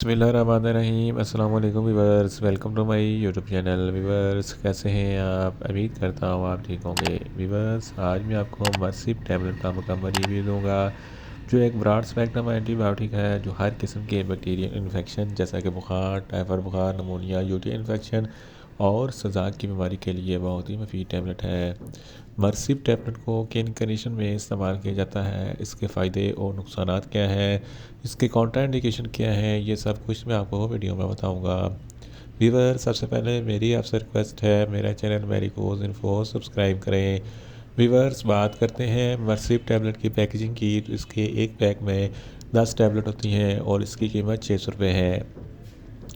बिस्मिल्लाहिर्रहमानिर्रहीम अस्सलाम वालेकुम viewers, welcome to my YouTube channel. Viewers, कैसे हैं आप? उम्मीद करता हूँ आप ठीक होंगे। वीवर्स, आज मैं आपको मर्सिप टैबलेट का मुकम्मल रिव्यू दूंगा, जो एक ब्रॉड स्पेक्ट्रम एंटीबायोटिक है जो हर किस्म के बैक्टीरियल इन्फेक्शन जैसा कि बुखार, टाइफाइड बुखार, नमूनिया, यूटी इन्फेक्शन और सजाक की बीमारी के लिए बहुत ही मुफीद टैबलेट है। मर्सिप टैबलेट को किन कंडीशन में इस्तेमाल किया जाता है, इसके फ़ायदे और नुकसान क्या हैं, इसके काउंटर इंडिकेशन क्या है, ये सब कुछ मैं आपको वीडियो में बताऊंगा। व्यूअर, सबसे पहले मेरी आपसे रिक्वेस्ट है, मेरा चैनल मेडिकोज इन्फो सब्सक्राइब करें। व्यूअर्स, बात करते हैं मर्सिप टैबलेट की पैकेजिंग की, तो इसके एक पैक में 10 टैबलेट होती हैं और इसकी कीमत 600 रुपये है।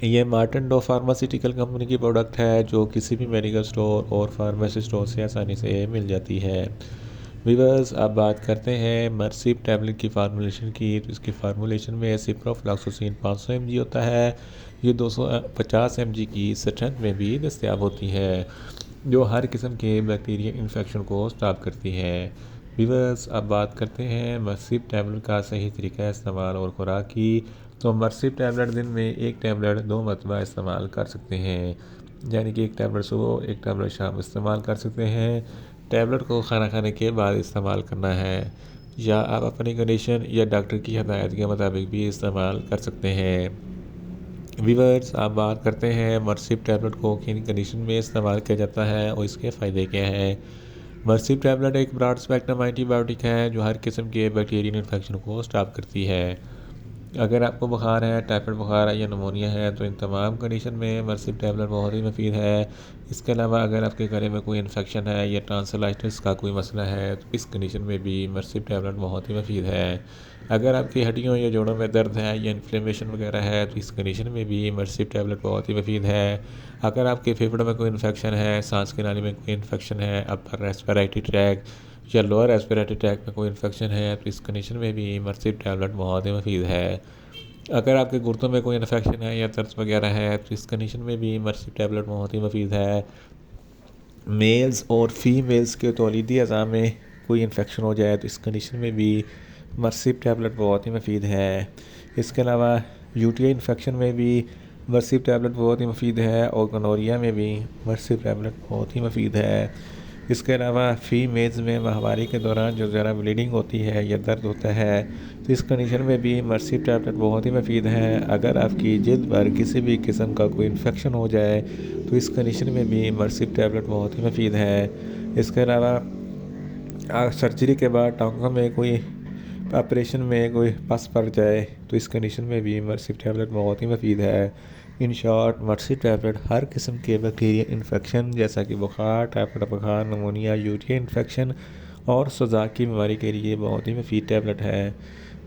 ये मार्टन डो फार्मास्यूटिकल कंपनी की प्रोडक्ट है जो किसी भी मेडिकल स्टोर और फार्मेसी स्टोर से आसानी से मिल जाती है। वीवर्स, अब बात करते हैं मर्सिप टैबलेट की फार्मूलेशन की, तो इसकी फार्मूलेशन में सिप्रोफ्लॉक्सासिन 500 mg होता है। ये 250 mg की स्ट्रेंथ में भी दस्तियाब होती है, जो हर किस्म के बैक्टीरियल इन्फेक्शन को स्टॉप करती है। वीवर्स, अब बात करते हैं मर्सिप टैबलेट का सही तरीका इस्तेमाल और खुराक की। तो मर्सिप टैबलेट दिन में एक टैबलेट 2 मरतबा इस्तेमाल कर सकते हैं, यानी कि एक टैबलेट सुबह एक टैबलेट शाम इस्तेमाल कर सकते हैं। टैबलेट को खाना खाने के बाद इस्तेमाल करना है, या आप अपनी कंडीशन या डॉक्टर की हदायत के मुताबिक भी इस्तेमाल कर सकते हैं। वीवर्स, आप बात करते हैं मर्सिप टैबलेट को किन कंडीशन में इस्तेमाल किया जाता है और इसके फ़ायदे क्या हैं। मर्सिप टैबलेट एक ब्रॉड स्पेक्ट्रम एंटीबायोटिक है जो हर किस्म के बैक्टीरियल इन्फेक्शन को स्टॉप करती है। अगर आपको बुखार है, टाइफाइड बुखार है या नमूनिया है, तो इन तमाम कंडीशन में मर्सिप टैबलेट बहुत ही मुफीद है। इसके अलावा अगर आपके गले में कोई इन्फेक्शन है या टॉन्सिलाइटिस का कोई मसला है, तो इस कंडीशन में भी मर्सिप टैबलेट बहुत ही मुफीद है। अगर आपकी हड्डियों या जोड़ों में दर्द है या इन्फ्लेमेशन वगैरह है, तो इस कंडीशन में भी मर्सिप टैबलेट बहुत ही मुफीद है। अगर आपके फेफड़ों में कोई इन्फेक्शन है, सांस की नाली में कोई इन्फेक्शन है, अपर रेस्पिरेटरी ट्रैक या लोअर रेस्पिरेटरी ट्रैक में कोई इन्फेक्शन है, तो इस कंडीशन में भी मर्सिप टैबलेट बहुत ही मुफीद है। अगर आपके गुर्दों में कोई इन्फेक्शन है या दर्द वगैरह है, तो इस कंडीशन में भी मर्सिप टैबलेट बहुत ही मुफीद है। मेल्स और फीमेल्स के तौलीदी अज़ा में कोई इन्फेक्शन हो जाए, तो इस कंडीशन में भी मर्सिप टैबलेट बहुत ही मुफीद है। इसके अलावा यूटीआई इन्फेक्शन में भी मर्सिप टैबलेट बहुत ही मुफीद है और गनोरिया में भी मर्सिप टैबलेट बहुत ही मुफीद है। इसके अलावा फीमेल्स में माहवारी के दौरान जो ज़रा ब्लीडिंग होती है या दर्द होता है, तो इस कंडीशन में भी मर्सिप टैबलेट बहुत ही मुफीद है। अगर आपकी जिल्द पर किसी भी किस्म का कोई इन्फेक्शन हो जाए, तो इस कंडीशन में भी मर्सिप टैबलेट बहुत ही मुफीद है। इसके अलावा सर्जरी के बाद टांगों में कोई ऑपरेशन में कोई पस पड़ जाए, तो इस कंडीशन में भी मर्सिप टैबलेट बहुत ही मुफीद है। इन शॉर्ट, मर्सिप टैबलेट हर किस्म के बैक्टीरियल इन्फेक्शन जैसा कि बुखार, टाइफाइड बुखार, नमूनिया, यूरिया इन्फेक्शन और सजाक की बीमारी के लिए बहुत ही मुफीद टैबलेट है।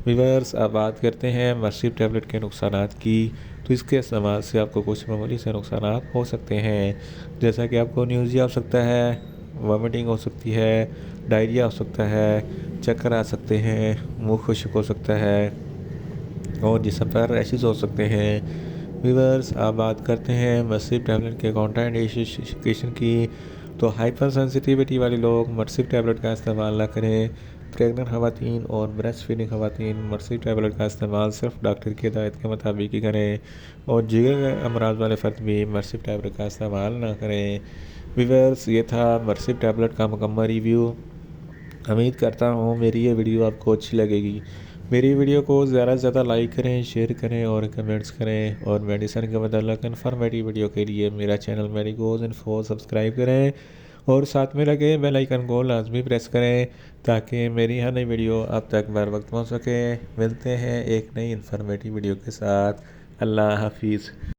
व्यूअर्स, अब बात करते हैं मर्सिप टैबलेट के नुकसानात की। तो इसके इस्तेमाल से आपको कुछ मामूली से नुकसानात हो सकते हैं, जैसा कि आपको न्यूज़िया हो सकता है, वॉमिटिंग हो सकती है, डायरिया हो सकता है, चक्कर आ सकते हैं, मुंह खुश्क हो सकता है और जिस्म पर रैशेस हो सकते हैं। व्यूअर्स, अब बात करते हैं मर्सिप टैबलेट के कॉन्ट्राइंडिकेशन की। तो हाइपर सेंसिटिविटी वाले लोग मर्सिप टैबलेट का इस्तेमाल ना करें। प्रेग्नेंट ख़वातीन और ब्रेस्ट फीडिंग ख़वातीन मर्सिप टैबलेट का इस्तेमाल सिर्फ डॉक्टर की हिदायत के मुताबिक ही करें, और जिगर के अमराज वाले फ़र्द भी मर्सिप टैबलेट का इस्तेमाल ना करें। व्यूअर्स, ये था मर्सिप टैबलेट का मुकम्मल रिव्यू। उम्मीद करता हूँ मेरी ये वीडियो आपको अच्छी लगेगी। मेरी वीडियो को ज़्यादा से ज़्यादा लाइक करें, शेयर करें और कमेंट्स करें, और मेडिसिन के मतलब इन्फॉर्मेटिव वीडियो के लिए मेरा चैनल मेडिकोज इन्फो सब्सक्राइब करें और साथ में लगे बेल आइकन को लाजमी प्रेस करें, ताकि मेरी हर नई वीडियो आप तक बर वक्त पहुँच सके। मिलते हैं एक नई इन्फॉर्मेटिव वीडियो के साथ। अल्लाह हाफिज़।